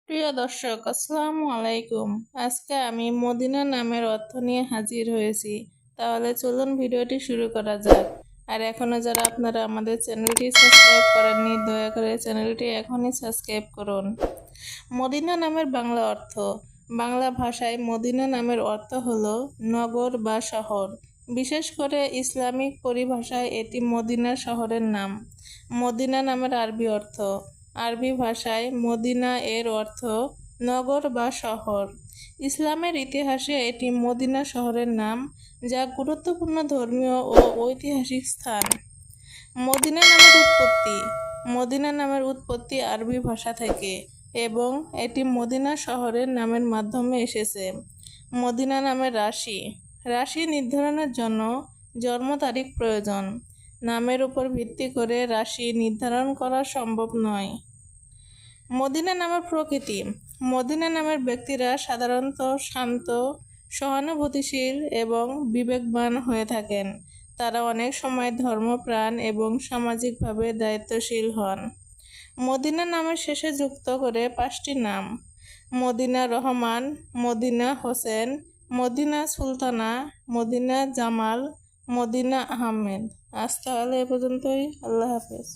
প্রিয় দর্শক, আসসালামু আলাইকুম। আজকে আমি মদিনা নামের অর্থ নিয়ে হাজির হয়েছি। তাহলে চলুন ভিডিওটি শুরু করা যাক। আর এখনো যারা আপনারা আমাদের চ্যানেলটি সাবস্ক্রাইব করেননি, দয়া করে চ্যানেলটি এখনই সাবস্ক্রাইব করুন। মদিনা নামের বাংলা অর্থ। বাংলা ভাষায় মদিনা নামের অর্থ হলো নগর বা শহর। বিশেষ করে ইসলামিক পরিভাষায় এটি মদিনা শহরের নাম। মদিনা নামের আরবি অর্থ। আরবি ভাষায় মদিনা এর অর্থ নগর বা শহর। ইসলামের ইতিহাসে এটি মদিনা শহরের নাম, যা গুরুত্বপূর্ণ ধর্মীয় ও ঐতিহাসিক স্থান। মদিনা নামের উৎপত্তি। মদিনা নামের উৎপত্তি আরবি ভাষা থেকে এবং এটি মদিনা শহরের নামের মাধ্যমে এসেছে। মদিনা নামের রাশি। রাশি নির্ধারণের জন্য জন্ম তারিখ প্রয়োজন। নামের উপর ভিত্তি করে রাশি নির্ধারণ করা সম্ভব নয়। মদিনা নামের প্রকৃতি। মদিনা নামের ব্যক্তিরা সাধারণত শান্ত, সহানুভূতিশীল এবং বিবেকবান হয়ে থাকেন। তারা অনেক সময় ধর্মপ্রাণ এবং সামাজিকভাবে দায়িত্বশীল হন। মদিনা নামের শেষে যুক্ত করে 5টি নাম: মদিনা রহমান, মদিনা হোসেন, মদিনা সুলতানা, মদিনা জামাল, মদিনা আহমেদ। আজ তাহলে এ পর্যন্তই। আল্লাহ হাফেজ।